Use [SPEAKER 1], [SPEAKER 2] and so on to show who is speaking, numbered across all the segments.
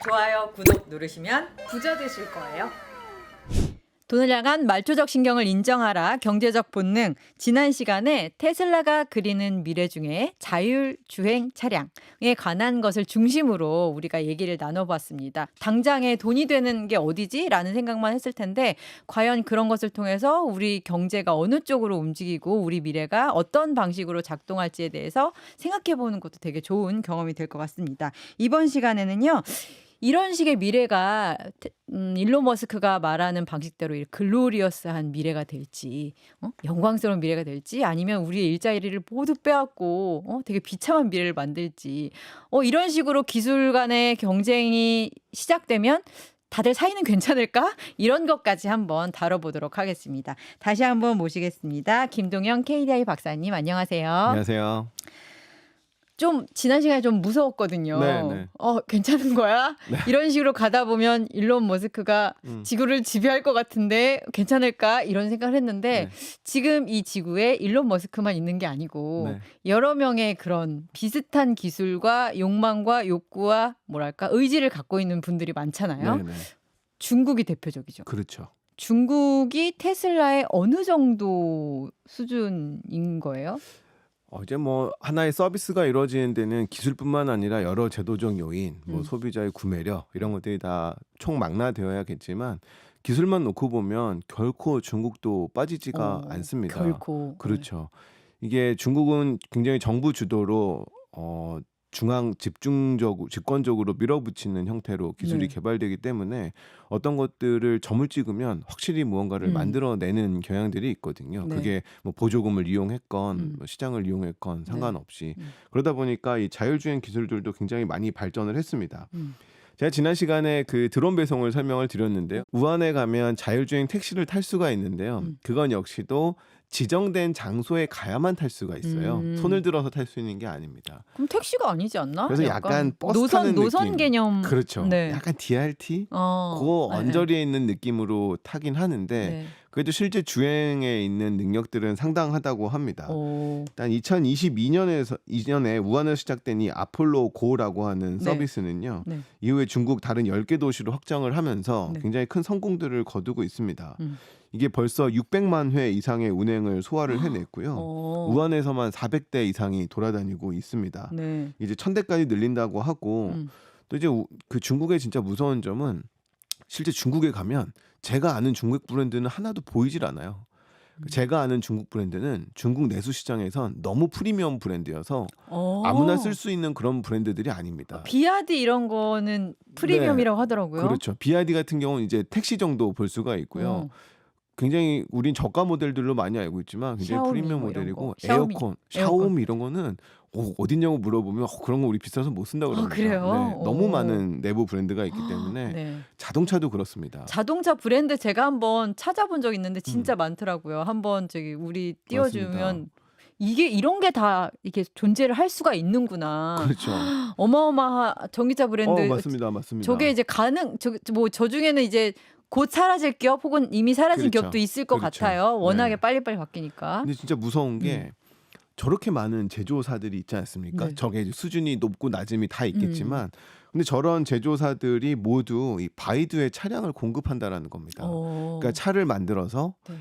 [SPEAKER 1] 좋아요, 구독 누르시면
[SPEAKER 2] 부자 되실 거예요.
[SPEAKER 1] 돈을 향한 말초적 신경을 인정하라 경제적 본능. 지난 시간에 테슬라가 그리는 미래 중에 자율주행 차량에 관한 것을 중심으로 우리가 얘기를 나눠봤습니다. 당장에 돈이 되는 게 어디지? 라는 생각만 했을 텐데 과연 그런 것을 통해서 우리 경제가 어느 쪽으로 움직이고 우리 미래가 어떤 방식으로 작동할지에 대해서 생각해보는 것도 되게 좋은 경험이 될 것 같습니다. 이번 시간에는요. 이런 식의 미래가 일론 머스크가 말하는 방식대로 글로리어스한 미래가 될지 영광스러운 미래가 될지 아니면 우리의 일자리를 모두 빼앗고 되게 비참한 미래를 만들지 이런 식으로 기술 간의 경쟁이 시작되면 다들 사이는 괜찮을까? 이런 것까지 한번 다뤄보도록 하겠습니다. 다시 한번 모시겠습니다. 김동영 KDI 박사님 안녕하세요.
[SPEAKER 3] 안녕하세요.
[SPEAKER 1] 좀 지난 시간에 좀 무서웠거든요.
[SPEAKER 3] 네.
[SPEAKER 1] 괜찮은 거야?
[SPEAKER 3] 네.
[SPEAKER 1] 이런 식으로 가다 보면 일론 머스크가 지구를 지배할 것 같은데 괜찮을까? 이런 생각을 했는데
[SPEAKER 3] 네.
[SPEAKER 1] 지금 이 지구에 일론 머스크만 있는 게 아니고
[SPEAKER 3] 네.
[SPEAKER 1] 여러 명의 그런 비슷한 기술과 욕망과 욕구와 뭐랄까 의지를 갖고 있는 분들이 많잖아요.
[SPEAKER 3] 네.
[SPEAKER 1] 중국이 대표적이죠.
[SPEAKER 3] 그렇죠.
[SPEAKER 1] 중국이 테슬라의 어느 정도 수준인 거예요?
[SPEAKER 3] 이제 뭐 하나의 서비스가 이루어지는 데는 기술뿐만 아니라 여러 제도적 요인, 소비자의 구매력 이런 것들이 다 총망라되어야겠지만 기술만 놓고 보면 결코 중국도 빠지지가 않습니다.
[SPEAKER 1] 결코.
[SPEAKER 3] 그렇죠. 이게 중국은 굉장히 정부 주도로 중앙 집권적으로 밀어붙이는 형태로 기술이
[SPEAKER 1] 네.
[SPEAKER 3] 개발되기 때문에 어떤 것들을 점을 찍으면 확실히 무언가를 만들어내는 경향들이 있거든요.
[SPEAKER 1] 네.
[SPEAKER 3] 그게 뭐 보조금을 이용했건 뭐 시장을 이용했건 상관없이 그러다 보니까 이 자율주행 기술들도 굉장히 많이 발전을 했습니다. 제가 지난 시간에 그 드론 배송을 설명을 드렸는데요. 우한에 가면 자율주행 택시를 탈 수가 있는데요. 그건 역시도 지정된 장소에 가야만 탈 수가 있어요. 손을 들어서 탈 수 있는 게 아닙니다.
[SPEAKER 1] 그럼 택시가 아니지 않나?
[SPEAKER 3] 그래서 약간 버스 타는
[SPEAKER 1] 노선
[SPEAKER 3] 느낌.
[SPEAKER 1] 개념.
[SPEAKER 3] 그렇죠.
[SPEAKER 1] 네.
[SPEAKER 3] 약간 DRT? 그
[SPEAKER 1] 네.
[SPEAKER 3] 언저리에 있는 느낌으로 타긴 하는데
[SPEAKER 1] 네.
[SPEAKER 3] 그래도 실제 주행에 있는 능력들은 상당하다고 합니다.
[SPEAKER 1] 오.
[SPEAKER 3] 일단 2022년에 우한에서 시작된 이 아폴로 고라고 하는
[SPEAKER 1] 네.
[SPEAKER 3] 서비스는요.
[SPEAKER 1] 네.
[SPEAKER 3] 이후에 중국 다른 10개 도시로 확장을 하면서
[SPEAKER 1] 네.
[SPEAKER 3] 굉장히 큰 성공들을 거두고 있습니다. 이게 벌써 600만 회 이상의 운행을 소화를 해냈고요. 우한에서만 400대 이상이 돌아다니고 있습니다.
[SPEAKER 1] 네.
[SPEAKER 3] 이제 1000대까지 늘린다고 하고 또 이제 그 중국의 진짜 무서운 점은 실제 중국에 가면 제가 아는 중국 브랜드는 하나도 보이질 않아요. 제가 아는 중국 브랜드는 중국 내수 시장에선 너무 프리미엄 브랜드여서 아무나 쓸 수 있는 그런 브랜드들이 아닙니다.
[SPEAKER 1] 비아디 이런 거는 프리미엄이라고 하더라고요.
[SPEAKER 3] 그렇죠. BYD 같은 경우는 이제 택시 정도 볼 수가 있고요. 굉장히 우린 저가 모델들로 많이 알고 있지만 굉장히
[SPEAKER 1] 샤오미
[SPEAKER 3] 프리미엄
[SPEAKER 1] 뭐 이런
[SPEAKER 3] 모델이고
[SPEAKER 1] 거. 샤오미.
[SPEAKER 3] 에어컨, 샤오미 이런 거는 어딨냐고 물어보면 그런 거 우리 비싸서 못 쓴다 그럽니다.
[SPEAKER 1] 그래요?
[SPEAKER 3] 네, 너무 많은 내부 브랜드가 있기 때문에
[SPEAKER 1] 네.
[SPEAKER 3] 자동차도 그렇습니다.
[SPEAKER 1] 자동차 브랜드 제가 한번 찾아본 적 있는데 진짜 많더라고요. 한번 저기 우리 띄워주면
[SPEAKER 3] 맞습니다.
[SPEAKER 1] 이게 이런 게 다 이렇게 존재를 할 수가 있는구나.
[SPEAKER 3] 그렇죠.
[SPEAKER 1] 어마어마한 전기차 브랜드.
[SPEAKER 3] 맞습니다.
[SPEAKER 1] 저게 이제 저 중에는 이제 곧 사라질 기업 혹은 이미 사라진
[SPEAKER 3] 그렇죠.
[SPEAKER 1] 기업도 있을 것
[SPEAKER 3] 그렇죠.
[SPEAKER 1] 같아요. 워낙에
[SPEAKER 3] 네.
[SPEAKER 1] 빨리빨리 바뀌니까.
[SPEAKER 3] 근데 진짜 무서운 게 저렇게 많은 제조사들이 있지 않습니까?
[SPEAKER 1] 네.
[SPEAKER 3] 저게 수준이 높고 낮음이 다 있겠지만 근데 저런 제조사들이 모두 이 바이두의 차량을 공급한다라는 겁니다. 그러니까 차를 만들어서
[SPEAKER 1] 네.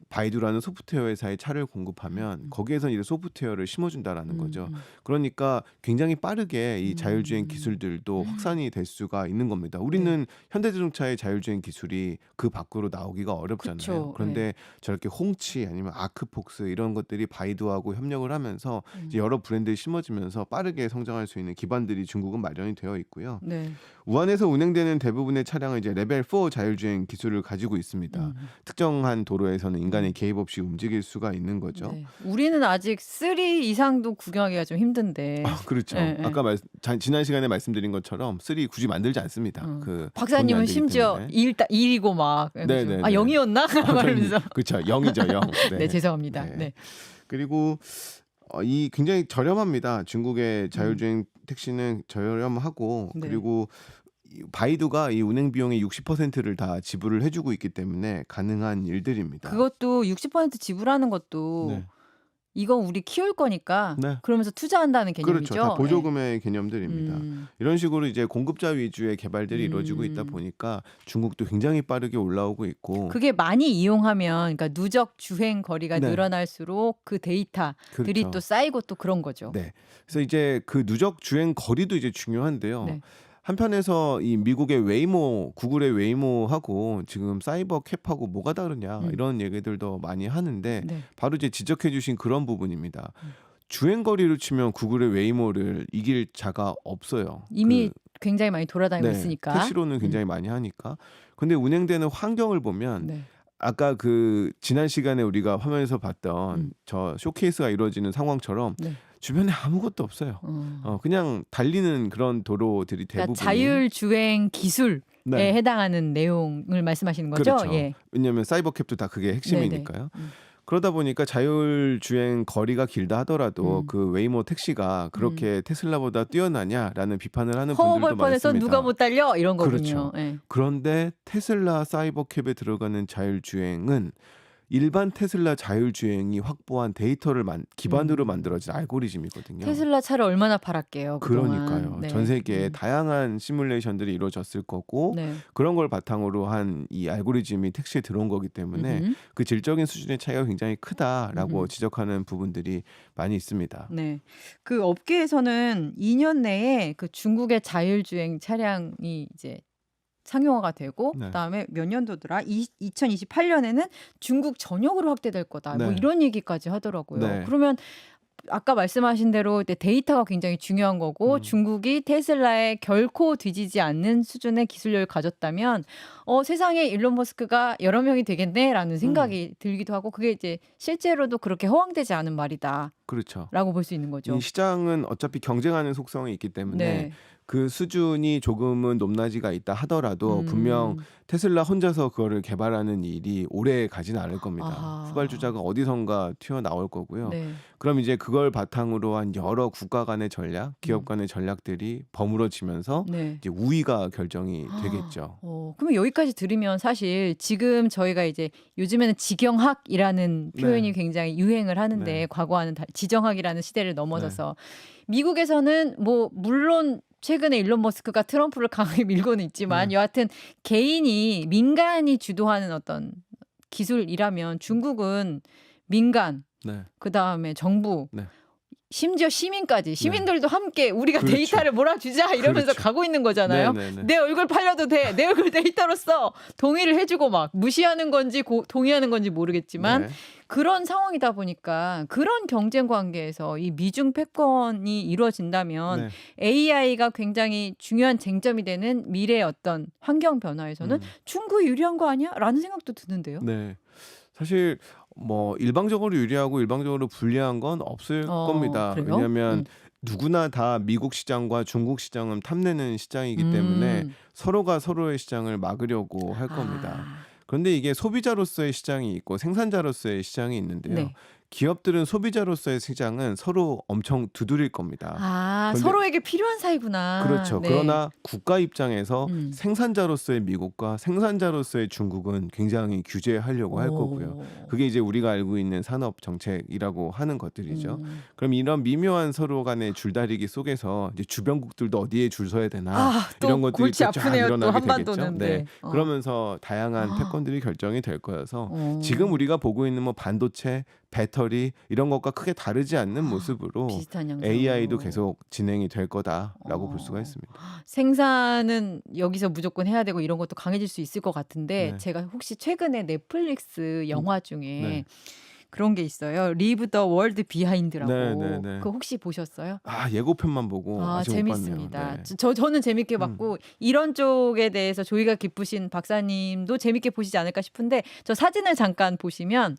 [SPEAKER 3] 바이두라는 소프트웨어 회사에 차를 공급하면 거기에서 이제 소프트웨어를 심어준다라는 거죠. 그러니까 굉장히 빠르게 이 자율주행 기술들도 확산이 될 수가 있는 겁니다. 우리는 현대자동차의 자율주행 기술이 그 밖으로 나오기가 어렵잖아요.
[SPEAKER 1] 그쵸.
[SPEAKER 3] 그런데 저렇게 홍치 아니면 아크폭스 이런 것들이 바이두하고 협력을 하면서 이제 여러 브랜드에 심어지면서 빠르게 성장할 수 있는 기반들이 중국은 마련이 되어 있고요.
[SPEAKER 1] 네.
[SPEAKER 3] 우한에서 운행되는 대부분의 차량은 이제 레벨 4 자율주행 기술을 가지고 있습니다. 특정한 도로에서는 인간의 개입 없이 움직일 수가 있는 거죠.
[SPEAKER 1] 네. 우리는 아직 3 이상도 구경하기가 좀 힘든데.
[SPEAKER 3] 그렇죠.
[SPEAKER 1] 네, 네.
[SPEAKER 3] 아까 지난 시간에 말씀드린 것처럼 3 굳이 만들지 않습니다. 그
[SPEAKER 1] 박사님은
[SPEAKER 3] 돈이 안 되기
[SPEAKER 1] 심지어
[SPEAKER 3] 때문에.
[SPEAKER 1] 1이고 막.
[SPEAKER 3] 네네네.
[SPEAKER 1] 0이었나? 말하면서.
[SPEAKER 3] 그렇죠. 0이죠. 0.
[SPEAKER 1] 네, 죄송합니다. 네.
[SPEAKER 3] 그리고 이 굉장히 저렴합니다. 중국의 자율주행 택시는 저렴하고
[SPEAKER 1] 네.
[SPEAKER 3] 그리고 바이두가 이 운행 비용의 60%를 다 지불을 해주고 있기 때문에 가능한 일들입니다.
[SPEAKER 1] 그것도 60% 지불하는 것도
[SPEAKER 3] 네.
[SPEAKER 1] 이거 우리 키울 거니까
[SPEAKER 3] 네.
[SPEAKER 1] 그러면서 투자한다는 개념이죠.
[SPEAKER 3] 그렇죠. 다
[SPEAKER 1] 예.
[SPEAKER 3] 보조금의 개념들입니다. 이런 식으로 이제 공급자 위주의 개발들이 이루어지고 있다
[SPEAKER 1] 음.
[SPEAKER 3] 보니까 중국도 굉장히 빠르게 올라오고 있고
[SPEAKER 1] 그게 많이 이용하면 그러니까 누적 주행 거리가
[SPEAKER 3] 네.
[SPEAKER 1] 늘어날수록 그 데이터들이
[SPEAKER 3] 그렇죠.
[SPEAKER 1] 또 쌓이고 또 그런 거죠.
[SPEAKER 3] 네. 그래서 이제 그 누적 주행 거리도 이제 중요한데요.
[SPEAKER 1] 네.
[SPEAKER 3] 한편에서 이 미국의 웨이모, 구글의 웨이모하고 지금 사이버 캡하고 뭐가 다르냐 이런 얘기들도 많이 하는데
[SPEAKER 1] 네.
[SPEAKER 3] 바로 이제 지적해 주신 그런 부분입니다.
[SPEAKER 1] 음.
[SPEAKER 3] 주행 거리로 치면 구글의 웨이모를 이길 자가 없어요.
[SPEAKER 1] 이미 굉장히 많이 돌아다니고
[SPEAKER 3] 네,
[SPEAKER 1] 있으니까.
[SPEAKER 3] 택시로는 굉장히 많이 하니까. 근데 운행되는 환경을 보면
[SPEAKER 1] 네.
[SPEAKER 3] 아까 그 지난 시간에 우리가 화면에서 봤던 저 쇼케이스가 이루어지는 상황처럼
[SPEAKER 1] 네.
[SPEAKER 3] 주변에 아무것도 없어요. 그냥 달리는 그런 도로들이
[SPEAKER 1] 그러니까
[SPEAKER 3] 대부분
[SPEAKER 1] 자율주행 기술에
[SPEAKER 3] 네.
[SPEAKER 1] 해당하는 내용을 말씀하시는 거죠?
[SPEAKER 3] 그렇죠.
[SPEAKER 1] 예.
[SPEAKER 3] 왜냐하면 사이버캡도 다 그게 핵심이니까요. 그러다 보니까 자율주행 거리가 길다 하더라도 그 웨이모 택시가 그렇게 테슬라보다 뛰어나냐라는 비판을 하는 분들도
[SPEAKER 1] 허허벌 뻔해서
[SPEAKER 3] 많습니다.
[SPEAKER 1] 누가 못 달려 이런 거군요.
[SPEAKER 3] 그렇죠.
[SPEAKER 1] 예.
[SPEAKER 3] 그런데 테슬라 사이버캡에 들어가는 자율주행은 일반 테슬라 자율주행이 확보한 데이터를 기반으로 만들어진 알고리즘이거든요.
[SPEAKER 1] 테슬라 차를 얼마나 팔았게요. 그동안.
[SPEAKER 3] 그러니까요.
[SPEAKER 1] 네.
[SPEAKER 3] 전 세계에 다양한 시뮬레이션들이 이루어졌을 거고
[SPEAKER 1] 네.
[SPEAKER 3] 그런 걸 바탕으로 한 이 알고리즘이 택시에 들어온 거기 때문에 그 질적인 수준의 차이가 굉장히 크다라고 지적하는 부분들이 많이 있습니다.
[SPEAKER 1] 네. 그 업계에서는 2년 내에 그 중국의 자율주행 차량이 이제 상용화가 되고
[SPEAKER 3] 네.
[SPEAKER 1] 그다음에 몇 년도더라? 2028년에는 중국 전역으로 확대될 거다. 뭐
[SPEAKER 3] 네.
[SPEAKER 1] 이런 얘기까지 하더라고요.
[SPEAKER 3] 네.
[SPEAKER 1] 그러면 아까 말씀하신 대로 이제 데이터가 굉장히 중요한 거고 중국이 테슬라에 결코 뒤지지 않는 수준의 기술력을 가졌다면 세상에 일론 머스크가 여러 명이 되겠네라는 생각이 들기도 하고 그게 이제 실제로도 그렇게 허황되지 않은 말이다라고
[SPEAKER 3] 그렇죠.
[SPEAKER 1] 볼 수 있는 거죠.
[SPEAKER 3] 이 시장은 어차피 경쟁하는 속성이 있기 때문에
[SPEAKER 1] 네.
[SPEAKER 3] 그 수준이 조금은 높낮이가 있다 하더라도 분명 테슬라 혼자서 그거를 개발하는 일이 오래 가지는 않을 겁니다.
[SPEAKER 1] 아하.
[SPEAKER 3] 후발주자가 어디선가 튀어나올 거고요.
[SPEAKER 1] 네.
[SPEAKER 3] 그럼 이제 그걸 바탕으로 한 여러 국가 간의 전략, 기업 간의 전략들이 버무러지면서
[SPEAKER 1] 네.
[SPEAKER 3] 이제 우위가 결정이 되겠죠.
[SPEAKER 1] 그러면 여기까지 들으면 사실 지금 저희가 이제 요즘에는 지경학이라는 표현이
[SPEAKER 3] 네.
[SPEAKER 1] 굉장히 유행을 하는데
[SPEAKER 3] 네.
[SPEAKER 1] 과거와는 지정학이라는 시대를 넘어서서 미국에서는 뭐 물론 최근에 일론 머스크가 트럼프를 강하게 밀고는 있지만 여하튼 개인이 민간이 주도하는 어떤 기술이라면 중국은 민간
[SPEAKER 3] 네.
[SPEAKER 1] 그다음에 정부
[SPEAKER 3] 네.
[SPEAKER 1] 심지어 시민들도 함께 우리가
[SPEAKER 3] 그렇죠.
[SPEAKER 1] 데이터를 몰아주자 이러면서
[SPEAKER 3] 그렇죠.
[SPEAKER 1] 가고 있는 거잖아요.
[SPEAKER 3] 네네네.
[SPEAKER 1] 내 얼굴 팔려도 돼. 내 얼굴 데이터로 써. 동의를 해주고 막 무시하는 건지 동의하는 건지 모르겠지만
[SPEAKER 3] 네.
[SPEAKER 1] 그런 상황이다 보니까 그런 경쟁 관계에서 이 미중 패권이 이루어진다면
[SPEAKER 3] 네.
[SPEAKER 1] AI가 굉장히 중요한 쟁점이 되는 미래의 어떤 환경 변화에서는 중국이 유리한 거 아니야? 라는 생각도 드는데요.
[SPEAKER 3] 네. 사실 뭐 일방적으로 유리하고 일방적으로 불리한 건 없을 겁니다.
[SPEAKER 1] 그래요?
[SPEAKER 3] 왜냐하면 누구나 다 미국 시장과 중국 시장은 탐내는 시장이기 때문에 서로가 서로의 시장을 막으려고 할 겁니다. 그런데 이게 소비자로서의 시장이 있고 생산자로서의 시장이 있는데요.
[SPEAKER 1] 네.
[SPEAKER 3] 기업들은 소비자로서의 시장은 서로 엄청 두드릴 겁니다. 그런데-
[SPEAKER 1] 서로에게 필요한 사이구나.
[SPEAKER 3] 그렇죠.
[SPEAKER 1] 네.
[SPEAKER 3] 그러나 국가 입장에서 생산자로서의 미국과 생산자로서의 중국은 굉장히 규제하려고 할 거고요. 그게 이제 우리가 알고 있는 산업 정책이라고 하는 것들이죠. 그럼 이런 미묘한 서로 간의 줄다리기 속에서 이제 주변국들도 어디에 줄 서야 되나
[SPEAKER 1] 또
[SPEAKER 3] 이런 것들이
[SPEAKER 1] 골치
[SPEAKER 3] 또 쫙
[SPEAKER 1] 아프네요. 또
[SPEAKER 3] 일어나게
[SPEAKER 1] 한반도는.
[SPEAKER 3] 되겠죠.
[SPEAKER 1] 네.
[SPEAKER 3] 그러면서 다양한 패권들이 결정이 될 거여서
[SPEAKER 1] 어.
[SPEAKER 3] 지금 우리가 보고 있는 뭐 반도체, 배터리 이런 것과 크게 다르지 않는 모습으로
[SPEAKER 1] 비슷한 양상.
[SPEAKER 3] AI도 계속 진행이 될 거다라고 볼 수가 있습니다.
[SPEAKER 1] 생산은 여기서 무조건 해야 되고 이런 것도 강해질 수 있을 것 같은데
[SPEAKER 3] 네.
[SPEAKER 1] 제가 혹시 최근에 넷플릭스 영화 중에
[SPEAKER 3] 네.
[SPEAKER 1] 그런 게 있어요. Leave the World Behind라고.
[SPEAKER 3] 네, 네, 네.
[SPEAKER 1] 그거 혹시 보셨어요?
[SPEAKER 3] 예고편만 보고 아직 못 봤네요.
[SPEAKER 1] 재밌습니다.
[SPEAKER 3] 네.
[SPEAKER 1] 저는 재밌게 봤고 이런 쪽에 대해서 조의가 깊으신 박사님도 재밌게 보시지 않을까 싶은데 저 사진을 잠깐 보시면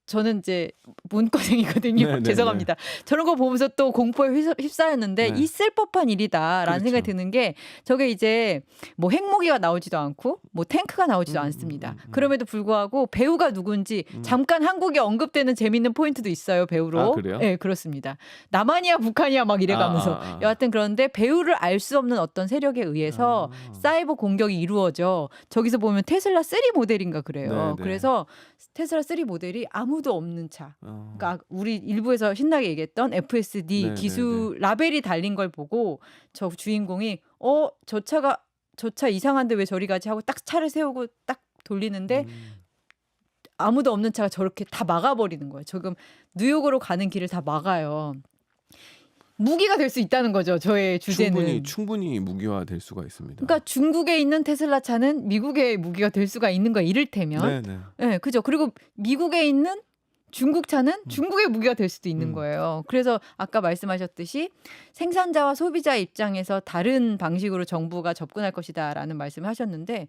[SPEAKER 1] 저는 이제 문과생이거든요.
[SPEAKER 3] 네, 네,
[SPEAKER 1] 죄송합니다. 저런 거 보면서 또 공포에 휩싸였는데
[SPEAKER 3] 네.
[SPEAKER 1] 있을 법한 일이다라는
[SPEAKER 3] 그렇죠.
[SPEAKER 1] 생각이 드는 게 저게 이제 뭐 핵무기가 나오지도 않고 뭐 탱크가 나오지도 않습니다. 그럼에도 불구하고 배우가 누군지 잠깐 한국에 언급되는 재밌는 포인트도 있어요. 배우로.
[SPEAKER 3] 아, 그래요?
[SPEAKER 1] 네, 그렇습니다. 남한이야 북한이야 막 이래가면서 여하튼 그런데 배우를 알 수 없는 어떤 세력에 의해서 사이버 공격이 이루어져. 저기서 보면 테슬라 3 모델인가 그래요.
[SPEAKER 3] 네, 네.
[SPEAKER 1] 그래서 테슬라 3 모델이 아무도 아무도 없는 차.
[SPEAKER 3] 어.
[SPEAKER 1] 그러니까 우리 일부에서 신나게 얘기했던 FSD
[SPEAKER 3] 네네네.
[SPEAKER 1] 기술 라벨이 달린 걸 보고 저 주인공이 저 차 이상한데 왜 저리 가지 하고 딱 차를 세우고 딱 돌리는데
[SPEAKER 3] 음.
[SPEAKER 1] 아무도 없는 차가 저렇게 다 막아버리는 거예요. 지금 뉴욕으로 가는 길을 다 막아요. 무기가 될 수 있다는 거죠. 저의 주제는.
[SPEAKER 3] 충분히 무기화될 수가 있습니다.
[SPEAKER 1] 그러니까 중국에 있는 테슬라 차는 미국의 무기가 될 수가 있는 거야. 이를테면.
[SPEAKER 3] 네네.
[SPEAKER 1] 네, 그죠. 그리고 미국에 있는 중국 차는 중국의 무기가 될 수도 있는 거예요. 그래서 아까 말씀하셨듯이 생산자와 소비자 입장에서 다른 방식으로 정부가 접근할 것이다라는 말씀을 하셨는데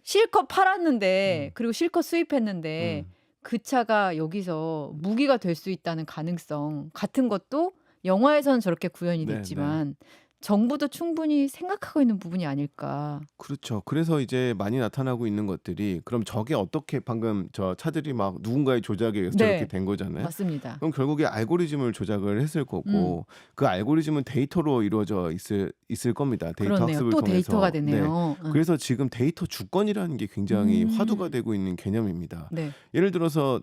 [SPEAKER 1] 실컷 팔았는데 그리고 실컷 수입했는데 그 차가 여기서 무기가 될 수 있다는 가능성 같은 것도 영화에서는 저렇게 구현이
[SPEAKER 3] 네,
[SPEAKER 1] 됐지만 정부도 충분히 생각하고 있는 부분이 아닐까.
[SPEAKER 3] 그렇죠. 그래서 이제 많이 나타나고 있는 것들이 그럼 저게 어떻게 방금 저 차들이 막 누군가의 조작에 의해서
[SPEAKER 1] 네.
[SPEAKER 3] 저렇게 된 거잖아요.
[SPEAKER 1] 맞습니다.
[SPEAKER 3] 그럼 결국에 알고리즘을 조작을 했을 거고 그 알고리즘은 데이터로 이루어져 있을 겁니다. 데이터
[SPEAKER 1] 그렇네요.
[SPEAKER 3] 학습을
[SPEAKER 1] 또
[SPEAKER 3] 통해서.
[SPEAKER 1] 데이터가
[SPEAKER 3] 네.
[SPEAKER 1] 되네요.
[SPEAKER 3] 그래서 지금 데이터 주권이라는 게 굉장히 화두가 되고 있는 개념입니다.
[SPEAKER 1] 네.
[SPEAKER 3] 예를 들어서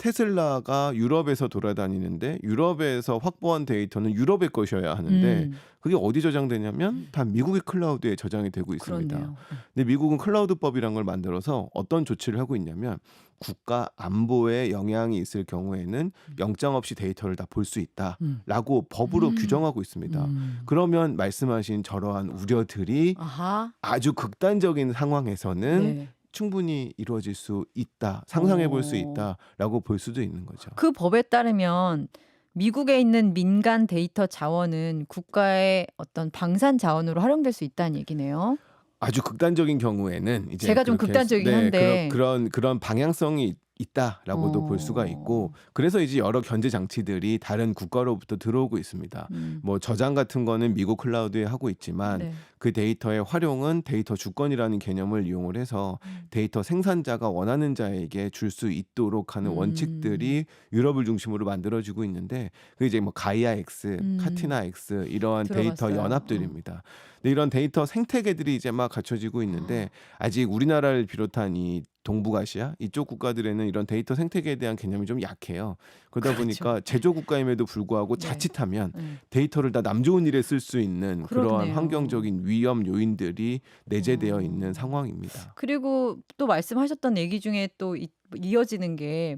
[SPEAKER 3] 테슬라가 유럽에서 돌아다니는데 유럽에서 확보한 데이터는 유럽의 것이어야 하는데 그게 어디 저장되냐면 다 미국의 클라우드에 저장이 되고 있습니다.
[SPEAKER 1] 그렇네요.
[SPEAKER 3] 근데 미국은 클라우드법이란 걸 만들어서 어떤 조치를 하고 있냐면 국가 안보에 영향이 있을 경우에는 영장 없이 데이터를 다 볼 수 있다라고 법으로 규정하고 있습니다. 그러면 말씀하신 저러한 우려들이
[SPEAKER 1] 아하.
[SPEAKER 3] 아주 극단적인 상황에서는
[SPEAKER 1] 네.
[SPEAKER 3] 충분히 이루어질 수 있다, 상상해 볼 수 있다라고 볼 수도 있는 거죠.
[SPEAKER 1] 그 법에 따르면 미국에 있는 민간 데이터 자원은 국가의 어떤 방산 자원으로 활용될 수 있다는 얘기네요.
[SPEAKER 3] 아주 극단적인 경우에는 이제
[SPEAKER 1] 제가 좀
[SPEAKER 3] 그렇게
[SPEAKER 1] 극단적이긴 한데.
[SPEAKER 3] 그런 방향성이 있다라고도 볼 수가 있고 그래서 이제 여러 견제 장치들이 다른 국가로부터 들어오고 있습니다. 뭐 저장 같은 거는 미국 클라우드에 하고 있지만
[SPEAKER 1] 네.
[SPEAKER 3] 그 데이터의 활용은 데이터 주권이라는 개념을 이용을 해서 데이터 생산자가 원하는 자에게 줄 수 있도록 하는 원칙들이 유럽을 중심으로 만들어지고 있는데 그게 이제 뭐 가이아 X, 카티나 X 이러한 데이터
[SPEAKER 1] 들어봤어요.
[SPEAKER 3] 연합들입니다. 근데 이런 데이터 생태계들이 이제 막 갖춰지고 있는데 아직 우리나라를 비롯한 이 동북아시아 이쪽 국가들에는 이런 데이터 생태계에 대한 개념이 좀 약해요. 그러다
[SPEAKER 1] 그렇죠.
[SPEAKER 3] 보니까 제조 국가임에도 불구하고
[SPEAKER 1] 네.
[SPEAKER 3] 자칫하면 데이터를 다 남 좋은 일에 쓸 수 있는 그러한
[SPEAKER 1] 그러네요.
[SPEAKER 3] 환경적인 위험 요인들이 내재되어 있는 상황입니다.
[SPEAKER 1] 그리고 또 말씀하셨던 얘기 중에 또 이어지는 게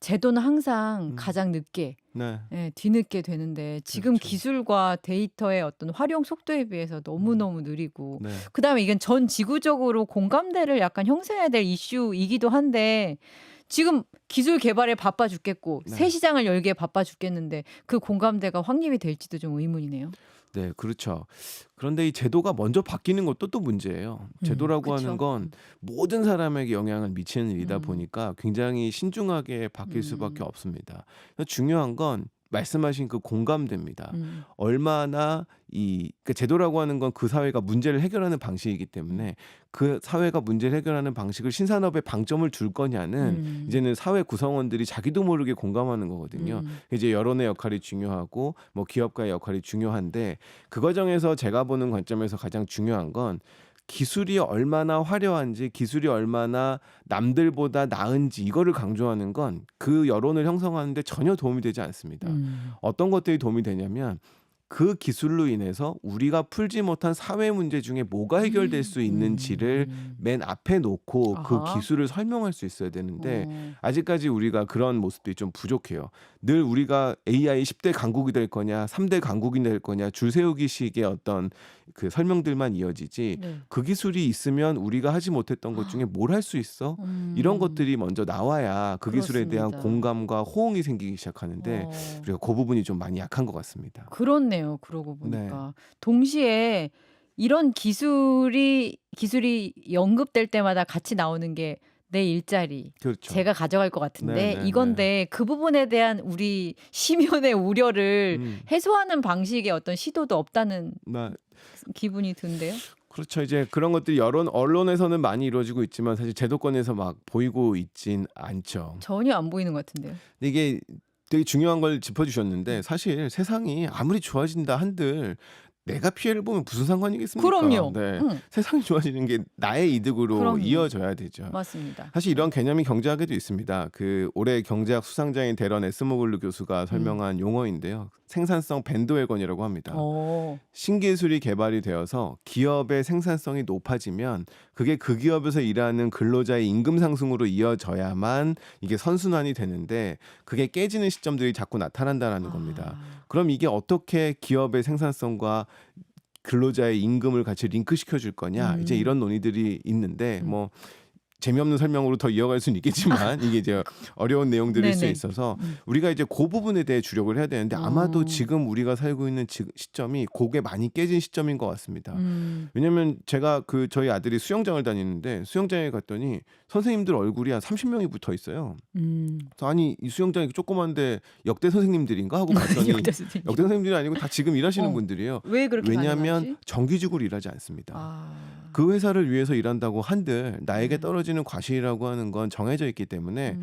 [SPEAKER 1] 제도는 항상 가장 늦게
[SPEAKER 3] 네.
[SPEAKER 1] 뒤늦게 되는데 지금
[SPEAKER 3] 그렇죠.
[SPEAKER 1] 기술과 데이터의 어떤 활용 속도에 비해서 너무너무 느리고
[SPEAKER 3] 네.
[SPEAKER 1] 그다음에 이건 전 지구적으로 공감대를 약간 형성해야 될 이슈이기도 한데 지금 기술 개발에 바빠 죽겠고
[SPEAKER 3] 네.
[SPEAKER 1] 새 시장을 열기에 바빠 죽겠는데 그 공감대가 확립이 될지도 좀 의문이네요.
[SPEAKER 3] 네, 그렇죠. 그런데 이 제도가 먼저 바뀌는 것도 또 문제예요. 제도라고
[SPEAKER 1] 그쵸.
[SPEAKER 3] 하는 건 모든 사람에게 영향을 미치는 일이다 보니까 굉장히 신중하게 바뀔 수밖에 없습니다. 그래서 중요한 건 말씀하신 그 공감대입니다. 얼마나 그러니까 제도라고 하는 건 그 사회가 문제를 해결하는 방식이기 때문에 그 사회가 문제를 해결하는 방식을 신산업에 방점을 줄 거냐는 이제는 사회 구성원들이 자기도 모르게 공감하는 거거든요. 이제 여론의 역할이 중요하고 뭐 기업가의 역할이 중요한데 그 과정에서 제가 보는 관점에서 가장 중요한 건 기술이 얼마나 화려한지 기술이 얼마나 남들보다 나은지 이거를 강조하는 건 그 여론을 형성하는 데 전혀 도움이 되지 않습니다. 어떤 것들이 도움이 되냐면 그 기술로 인해서 우리가 풀지 못한 사회 문제 중에 뭐가 해결될 수 있는지를 맨 앞에 놓고 그
[SPEAKER 1] 아하.
[SPEAKER 3] 기술을 설명할 수 있어야 되는데 아직까지 우리가 그런 모습들이 좀 부족해요. 늘 우리가 AI 10대 강국이 될 거냐 3대 강국이 될 거냐 줄 세우기식의 어떤 그 설명들만 이어지지
[SPEAKER 1] 네.
[SPEAKER 3] 그 기술이 있으면 우리가 하지 못했던 것 중에 뭘 할 수 있어? 이런 것들이 먼저 나와야 그 기술에 대한
[SPEAKER 1] 그렇습니다.
[SPEAKER 3] 공감과 호응이 생기기 시작하는데 우리가 그 부분이 좀 많이 약한 것 같습니다.
[SPEAKER 1] 그렇네요. 그러고 보니까 동시에 이런 기술이 연급될 때마다 같이 나오는 게 내 일자리
[SPEAKER 3] 그렇죠.
[SPEAKER 1] 제가 가져갈 것 같은데
[SPEAKER 3] 네.
[SPEAKER 1] 이건데 그 부분에 대한 우리 시민의 우려를 해소하는 방식의 어떤 시도도 없다는 기분이 든데요.
[SPEAKER 3] 그렇죠. 이제 그런 것들이 언론에서는 많이 이루어지고 있지만 사실 제도권에서 막 보이고 있진 않죠.
[SPEAKER 1] 전혀 안 보이는 것 같은데요.
[SPEAKER 3] 근데 이게 되게 중요한 걸 짚어주셨는데 사실 세상이 아무리 좋아진다 한들 내가 피해를 보면 무슨 상관이겠습니까?
[SPEAKER 1] 그럼요.
[SPEAKER 3] 네.
[SPEAKER 1] 응.
[SPEAKER 3] 세상이 좋아지는 게 나의 이득으로
[SPEAKER 1] 그럼요.
[SPEAKER 3] 이어져야 되죠.
[SPEAKER 1] 맞습니다.
[SPEAKER 3] 사실 이런 개념이 경제학에도 있습니다. 그 올해 경제학 수상자인 데런 에스모글루 교수가 설명한 용어인데요. 생산성 밴드웨건이라고 합니다. 신기술이 개발이 되어서 기업의 생산성이 높아지면 그게 그 기업에서 일하는 근로자의 임금 상승으로 이어져야만 이게 선순환이 되는데 그게 깨지는 시점들이 자꾸 나타난다는 겁니다. 그럼 이게 어떻게 기업의 생산성과 근로자의 임금을 같이 링크시켜 줄 거냐 이제 이런 논의들이 있는데 뭐 재미없는 설명으로 더 이어갈 수는 있겠지만 이게 이제 어려운 내용들일 수
[SPEAKER 1] 네네.
[SPEAKER 3] 있어서 우리가 이제 그 부분에 대해 주력을 해야 되는데 아마도 지금 우리가 살고 있는 시점이 그게 많이 깨진 시점인 것 같습니다. 왜냐면 제가 그 저희 아들이 수영장을 다니는데 수영장에 갔더니 선생님들 얼굴이 한 30명이 붙어 있어요. 그래서 아니 이 수영장이 조그만데 역대 선생님들인가 하고 봤더니
[SPEAKER 1] 역대 선생님.
[SPEAKER 3] 역대 선생님들이 아니고 다 지금 일하시는
[SPEAKER 1] 어.
[SPEAKER 3] 분들이에요.
[SPEAKER 1] 왜 그렇게
[SPEAKER 3] 왜냐하면
[SPEAKER 1] 가능하지?
[SPEAKER 3] 정규직으로 일하지 않습니다.
[SPEAKER 1] 아.
[SPEAKER 3] 그 회사를 위해서 일한다고 한들 나에게 떨어지는 과실이라고 하는 건 정해져 있기 때문에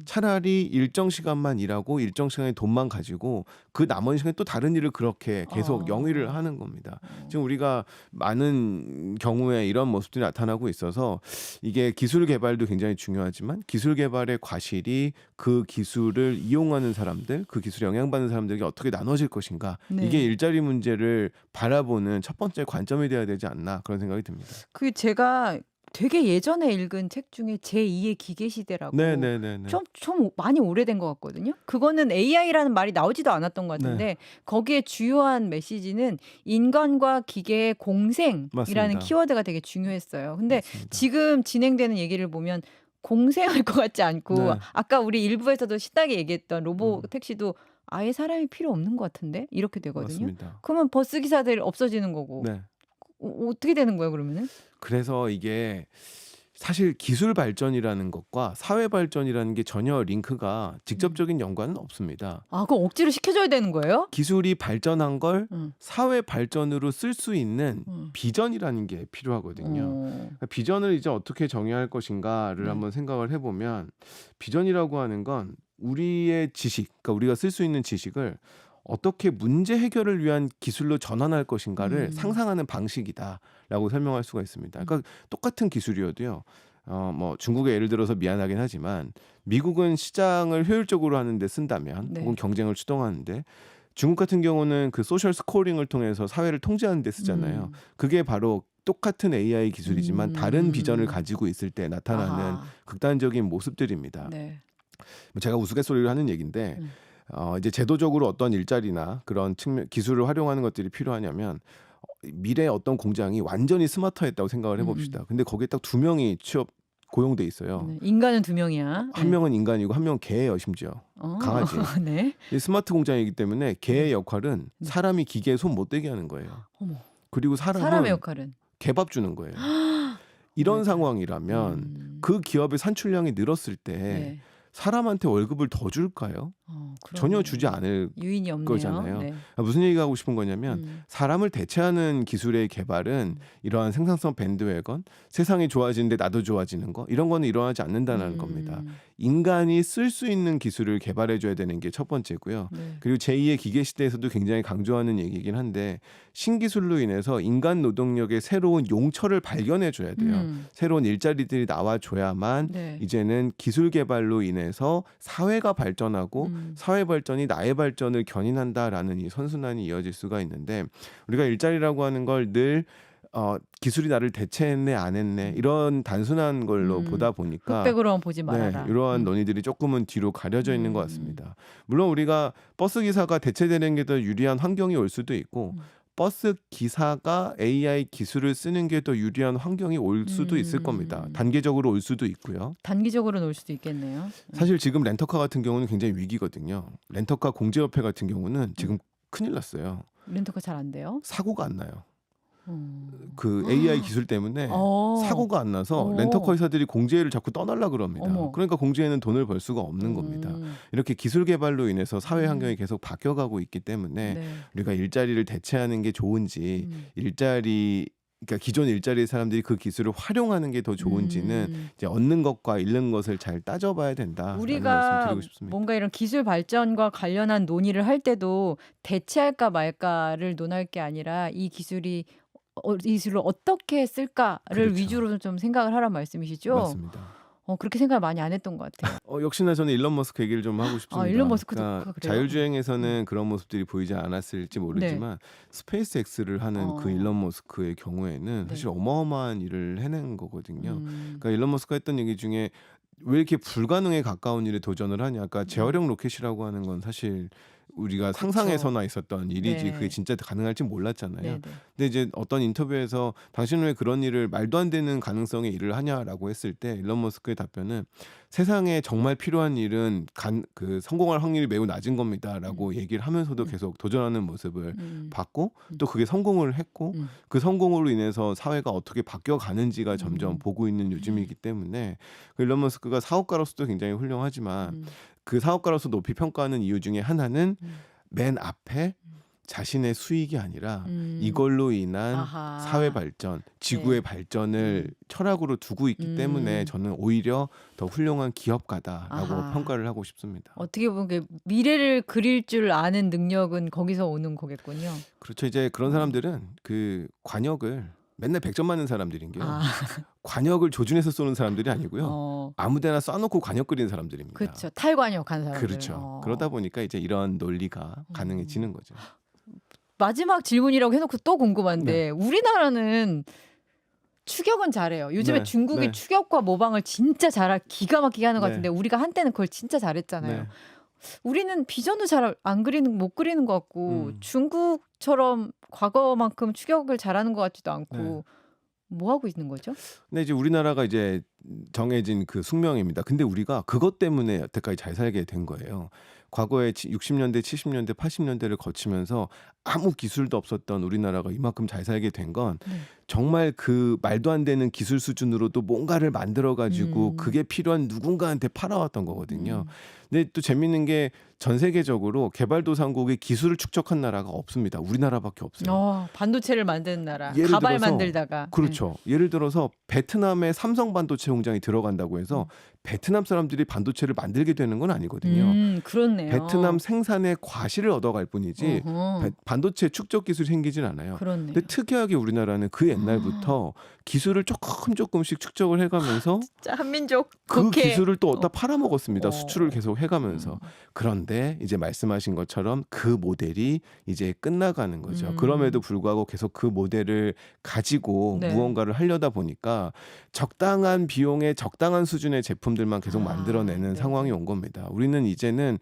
[SPEAKER 3] 차라리 일정 시간만 일하고 일정 시간에 돈만 가지고 그 나머지 시간에 또 다른 일을 그렇게 계속 영위를 하는 겁니다. 지금 우리가 많은 경우에 이런 모습들이 나타나고 있어서 이게 기술 개발도 굉장히 중요하지만 기술 개발의 과실이 그 기술을 이용하는 사람들, 그 기술에 영향받는 사람들에게 어떻게 나눠질 것인가.
[SPEAKER 1] 네.
[SPEAKER 3] 이게 일자리 문제를 바라보는 첫 번째 관점이 돼야 되지 않나 그런 생각이 듭니다.
[SPEAKER 1] 그 제가 되게 예전에 읽은 책 중에 제2의 기계 시대라고
[SPEAKER 3] 네네네.
[SPEAKER 1] 좀 많이 오래된 것 같거든요. 그거는 AI라는 말이 나오지도 않았던 것 같은데 거기에 주요한 메시지는 인간과 기계의 공생이라는
[SPEAKER 3] 맞습니다.
[SPEAKER 1] 키워드가 되게 중요했어요. 근데
[SPEAKER 3] 맞습니다.
[SPEAKER 1] 지금 진행되는 얘기를 보면 공생할 것 같지 않고
[SPEAKER 3] 네.
[SPEAKER 1] 아까 우리 일부에서도 신나게 얘기했던 로봇 택시도 아예 사람이 필요 없는 것 같은데 이렇게 되거든요.
[SPEAKER 3] 맞습니다.
[SPEAKER 1] 그러면 버스 기사들 없어지는 거고
[SPEAKER 3] 네.
[SPEAKER 1] 어떻게 되는 거예요 그러면은?
[SPEAKER 3] 그래서 이게 사실 기술 발전이라는 것과 사회 발전이라는 게 전혀 링크가 직접적인 연관은 없습니다.
[SPEAKER 1] 아, 그거 억지로 시켜줘야 되는 거예요?
[SPEAKER 3] 기술이 발전한 걸
[SPEAKER 1] 음.
[SPEAKER 3] 사회 발전으로 쓸 수 있는 비전이라는 게 필요하거든요. 그러니까 비전을 이제 어떻게 정의할 것인가를 한번 생각을 해보면 비전이라고 하는 건 우리의 지식, 그러니까 우리가 쓸 수 있는 지식을 어떻게 문제 해결을 위한 기술로 전환할 것인가를 상상하는 방식이다라고 설명할 수가 있습니다. 그러니까 똑같은 기술이어도요. 뭐 중국의 예를 들어서 미안하긴 하지만 미국은 시장을 효율적으로 하는데 쓴다면 혹은 경쟁을 추동하는데 중국 같은 경우는 그 소셜 스코어링을 통해서 사회를 통제하는 데 쓰잖아요. 그게 바로 똑같은 AI 기술이지만 다른 비전을 가지고 있을 때 나타나는 극단적인 모습들입니다.
[SPEAKER 1] 네.
[SPEAKER 3] 제가 우스갯소리를 하는 얘기인데 이제 제도적으로 어떤 일자리나 그런 측면 기술을 활용하는 것들이 필요하냐면 미래의 어떤 공장이 완전히 스마트했다고 생각을 해봅시다. 근데 거기에 딱 2명이 고용돼 있어요.
[SPEAKER 1] 네. 인간은 2명이야.
[SPEAKER 3] 한 명은 인간이고 한 명은 개예요, 심지어. 강아지.
[SPEAKER 1] 네.
[SPEAKER 3] 이 스마트 공장이기 때문에 개의 역할은 사람이 기계에 손 못 대게 하는 거예요.
[SPEAKER 1] 어머.
[SPEAKER 3] 그리고
[SPEAKER 1] 사람의
[SPEAKER 3] 사람은
[SPEAKER 1] 역할은
[SPEAKER 3] 개밥 주는 거예요. 이런 상황이라면 그 기업의 산출량이 늘었을 때 사람한테 월급을 더 줄까요? 전혀 주지 않을
[SPEAKER 1] 유인이 없네요.
[SPEAKER 3] 거잖아요.
[SPEAKER 1] 네.
[SPEAKER 3] 무슨 얘기가 하고 싶은 거냐면 사람을 대체하는 기술의 개발은 이러한 생산성 밴드웨건, 세상이 좋아지는데 나도 좋아지는 거 이런 거는 일어나지 않는다는 겁니다. 인간이 쓸 수 있는 기술을 개발해 줘야 되는 게 첫 번째고요.
[SPEAKER 1] 네.
[SPEAKER 3] 그리고 제2의 기계 시대에서도 굉장히 강조하는 얘기이긴 한데 신기술로 인해서 인간 노동력의 새로운 용처를 발견해 줘야 돼요. 새로운 일자리들이 나와 줘야만
[SPEAKER 1] 네.
[SPEAKER 3] 이제는 기술 개발로 인해서 사회가 발전하고 사회 발전이 나의 발전을 견인한다라는 이 선순환이 이어질 수가 있는데 우리가 일자리라고 하는 걸 늘 기술이 나를 대체했네 안 했네 이런 단순한 걸로 보다 보니까
[SPEAKER 1] 흑백으로만 보지 말아라.
[SPEAKER 3] 이러한 논의들이 조금은 뒤로 가려져 있는 것 같습니다. 물론 우리가 버스 기사가 대체되는 게 더 유리한 환경이 올 수도 있고 버스 기사가 AI 기술을 쓰는 게 더 유리한 환경이 올 수도 있을 겁니다. 단계적으로 올 수도 있고요.
[SPEAKER 1] 단기적으로 놓을 수도 있겠네요.
[SPEAKER 3] 사실 지금 렌터카 같은 경우는 굉장히 위기거든요. 렌터카 공제협회 같은 경우는 지금 큰일 났어요.
[SPEAKER 1] 렌터카 잘 안 돼요?
[SPEAKER 3] 사고가 안 나요. 그 AI 기술 때문에 사고가 안 나서
[SPEAKER 1] 어.
[SPEAKER 3] 렌터카 회사들이 공제를 자꾸 떠나려 그럽니다.
[SPEAKER 1] 어머.
[SPEAKER 3] 그러니까 공제에는 돈을 벌 수가 없는 겁니다. 이렇게 기술 개발로 인해서 사회 환경이 계속 바뀌어가고 있기 때문에
[SPEAKER 1] 네.
[SPEAKER 3] 우리가 일자리를 대체하는 게 좋은지 일자리 그러니까 기존 일자리 사람들이 그 기술을 활용하는 게 더 좋은지는 이제 얻는 것과 잃는 것을 잘 따져봐야 된다라는 말씀
[SPEAKER 1] 우리가
[SPEAKER 3] 드리고 싶습니다.
[SPEAKER 1] 뭔가 이런 기술 발전과 관련한 논의를 할 때도 대체할까 말까를 논할 게 아니라 이 기술이 이 기술을 어떻게 쓸까를
[SPEAKER 3] 그렇죠.
[SPEAKER 1] 위주로 좀 생각을 하란 말씀이시죠?
[SPEAKER 3] 맞습니다.
[SPEAKER 1] 그렇게 생각을 많이 안 했던 것 같아요.
[SPEAKER 3] 역시나 저는 일론 머스크 얘기를 좀 하고 싶습니다.
[SPEAKER 1] 일론 머스크도
[SPEAKER 3] 그러니까
[SPEAKER 1] 그래요?
[SPEAKER 3] 자율주행에서는 그런 모습들이 보이지 않았을지 모르지만 스페이스 X를 하는 그
[SPEAKER 1] 어.
[SPEAKER 3] 일론 머스크의 경우에는
[SPEAKER 1] 네.
[SPEAKER 3] 사실 어마어마한 일을 해낸 거거든요.
[SPEAKER 1] 음.
[SPEAKER 3] 그러니까 일론 머스크가 했던 얘기 중에 왜 이렇게 불가능에 가까운 일에 도전을 하냐. 그러니까 재활용 로켓이라고 하는 건 사실 우리가
[SPEAKER 1] 그쵸.
[SPEAKER 3] 상상에서나 있었던 일이지
[SPEAKER 1] 네.
[SPEAKER 3] 그게 진짜 가능할지 몰랐잖아요.
[SPEAKER 1] 네네.
[SPEAKER 3] 근데 이제 어떤 인터뷰에서 당신은 왜 그런 일을 말도 안 되는 가능성의 일을 하냐라고 했을 때 일론 머스크의 답변은 세상에 정말 필요한 일은 그 성공할 확률이 매우 낮은 겁니다라고 얘기를 하면서도 계속 도전하는 모습을 봤고 또 그게 성공을 했고 그 성공으로 인해서 사회가 어떻게 바뀌어 가는지가 점점 보고 있는 요즘이기 때문에 그 일론 머스크가 사업가로서도 굉장히 훌륭하지만 그 사업가로서 높이 평가하는 이유 중에 하나는 맨 앞에 자신의 수익이 아니라 이걸로 인한
[SPEAKER 1] 아하.
[SPEAKER 3] 사회 발전, 지구의
[SPEAKER 1] 네.
[SPEAKER 3] 발전을 철학으로 두고 있기 때문에 저는 오히려 더 훌륭한 기업가다라고
[SPEAKER 1] 아하.
[SPEAKER 3] 평가를 하고 싶습니다.
[SPEAKER 1] 어떻게 보면 그 미래를 그릴 줄 아는 능력은 거기서 오는 거겠군요.
[SPEAKER 3] 그렇죠. 이제 그런 사람들은 그 관역을 맨날 100점 맞는 사람들인게요.
[SPEAKER 1] 아,
[SPEAKER 3] 관역을 조준해서 쏘는 사람들이 아니고요. 아무데나 쏴놓고 관역 그리는 사람들입니다.
[SPEAKER 1] 그렇죠. 탈관역한 사람들.
[SPEAKER 3] 그렇죠. 그러다 보니까 이제 이런 논리가 가능해지는 거죠.
[SPEAKER 1] 마지막 질문이라고 해놓고 또 궁금한데 우리나라는 추격은 잘해요. 요즘에
[SPEAKER 3] 네,
[SPEAKER 1] 중국이
[SPEAKER 3] 네.
[SPEAKER 1] 추격과 모방을 진짜 기가 막히게 하는 것
[SPEAKER 3] 네.
[SPEAKER 1] 같은데 우리가 한때는 그걸 진짜 잘했잖아요.
[SPEAKER 3] 네.
[SPEAKER 1] 우리는 비전도 잘 못 그리는 것 같고 중국처럼 과거만큼 추격을 잘하는 것 같지도 않고
[SPEAKER 3] 네.
[SPEAKER 1] 뭐 하고 있는 거죠?
[SPEAKER 3] 근데 이제 우리나라가 이제 정해진 그 숙명입니다. 근데 우리가 그것 때문에 여태까지 잘 살게 된 거예요. 과거에 60년대, 70년대, 80년대를 거치면서 아무 기술도 없었던 우리나라가 이만큼 잘 살게 된 건 정말 그 말도 안 되는 기술 수준으로도 뭔가를 만들어 가지고 그게 필요한 누군가한테 팔아왔던 거거든요. 근데 또 재밌는 게 전 세계적으로 개발도상국의 기술을 축적한 나라가 없습니다. 우리나라밖에 없어요.
[SPEAKER 1] 반도체를 만드는 나라.
[SPEAKER 3] 예를
[SPEAKER 1] 가발
[SPEAKER 3] 들어서
[SPEAKER 1] 만들다가.
[SPEAKER 3] 그렇죠. 예를 들어서 베트남에 삼성 반도체 공장이 들어간다고 해서 베트남 사람들이 반도체를 만들게 되는 건 아니거든요.
[SPEAKER 1] 그렇네요.
[SPEAKER 3] 베트남 생산의 과실을 얻어갈 뿐이지 반도체 축적 기술이 생기진 않아요.
[SPEAKER 1] 그렇네요.
[SPEAKER 3] 근데 특이하게 우리나라는 그 옛날부터 기술을 조금씩 축적을 해가면서
[SPEAKER 1] 진짜 한민족
[SPEAKER 3] 그
[SPEAKER 1] 국회.
[SPEAKER 3] 기술을 또 어디다 팔아먹었습니다.
[SPEAKER 1] 어.
[SPEAKER 3] 수출을 계속 해가면서. 그런데 이제 말씀하신 것처럼 그 모델이 이제 끝나가는 거죠. 그럼에도 불구하고 계속 그 모델을 가지고
[SPEAKER 1] 네.
[SPEAKER 3] 무언가를 하려다 보니까 적당한 비용에 적당한 수준의 제품들만 계속 만들어내는
[SPEAKER 1] 네.
[SPEAKER 3] 상황이 온 겁니다. 우리는 이제는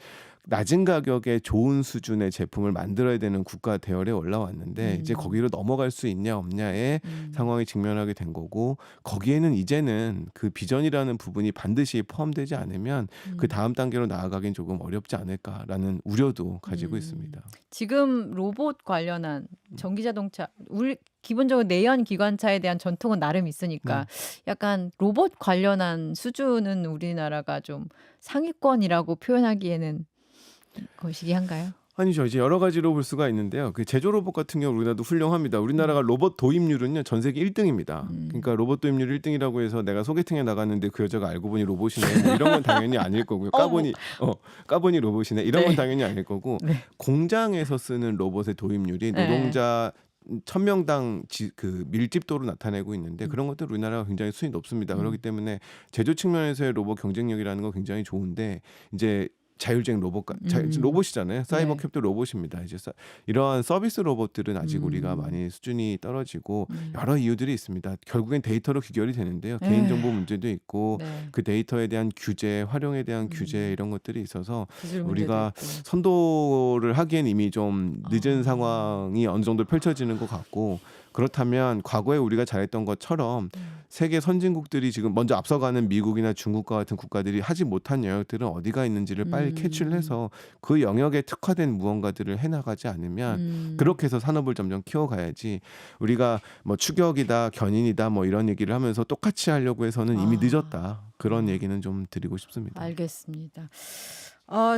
[SPEAKER 3] 낮은 가격에 좋은 수준의 제품을 만들어야 되는 국가 대열에 올라왔는데 이제 거기로 넘어갈 수 있냐 없냐의 상황이 직면하게 된 거고 거기에는 이제는 그 비전이라는 부분이 반드시 포함되지 않으면 그 다음 단계로 나아가긴 조금 어렵지 않을까라는 우려도 가지고 있습니다.
[SPEAKER 1] 지금 로봇 관련한 전기자동차 우리 기본적으로 내연 기관차에 대한 전통은 나름 있으니까 약간 로봇 관련한 수준은 우리나라가 좀 상위권이라고 표현하기에는 거시기한가요?
[SPEAKER 3] 아니죠. 이제 여러 가지로 볼 수가 있는데요. 그 제조 로봇 같은 경우 우리나라도 훌륭합니다. 우리나라가 로봇 도입률은요 전 세계 1등입니다. 그러니까 로봇 도입률 1등이라고 해서 내가 소개팅에 나갔는데 그 여자가 알고 보니 로봇이네 뭐 이런 건 당연히 아닐 거고요. 까보니 로봇이네 이런 건 당연히 아닐 거고 공장에서 쓰는 로봇의 도입률이 노동자 1000명당 그 밀집도로 나타내고 있는데 그런 것들 우리나라가 굉장히 수준이 높습니다. 그렇기 때문에 제조 측면에서의 로봇 경쟁력이라는 건 굉장히 좋은데 이제 자율주행 로봇이잖아요. 사이버 캡도 로봇입니다. 이제 이러한 서비스 로봇들은 아직 우리가 많이 수준이 떨어지고 여러 이유들이 있습니다. 결국엔 데이터로 귀결이 되는데요. 개인정보 문제도 있고 그 데이터에 대한 규제, 활용에 대한 규제 이런 것들이 있어서 우리가 선도를 하기엔 이미 좀 늦은 상황이 어느 정도 펼쳐지는 것 같고 그렇다면 과거에 우리가 잘했던 것처럼 세계 선진국들이 지금 먼저 앞서가는 미국이나 중국과 같은 국가들이 하지 못한 영역들은 어디가 있는지를 빨리 캐치를 해서 그 영역에 특화된 무언가들을 해나가지 않으면 그렇게 해서 산업을 점점 키워가야지 우리가 뭐 추격이다 견인이다 뭐 이런 얘기를 하면서 똑같이 하려고 해서는 이미 늦었다. 그런 얘기는 좀 드리고 싶습니다.
[SPEAKER 1] 알겠습니다.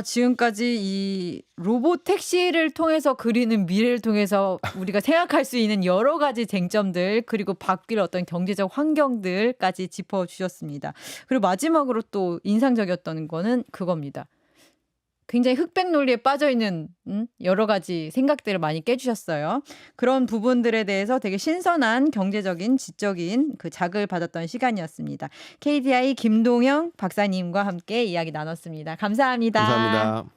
[SPEAKER 1] 지금까지 이 로봇 택시를 통해서 그리는 미래를 통해서 우리가 생각할 수 있는 여러 가지 쟁점들 그리고 바뀔 어떤 경제적 환경들까지 짚어주셨습니다. 그리고 마지막으로 또 인상적이었던 거는 그겁니다. 굉장히 흑백 논리에 빠져 있는 여러 가지 생각들을 많이 깨주셨어요. 그런 부분들에 대해서 되게 신선한 경제적인 지적인 그 자극을 받았던 시간이었습니다. KDI 김동영 박사님과 함께 이야기 나눴습니다. 감사합니다.
[SPEAKER 3] 감사합니다.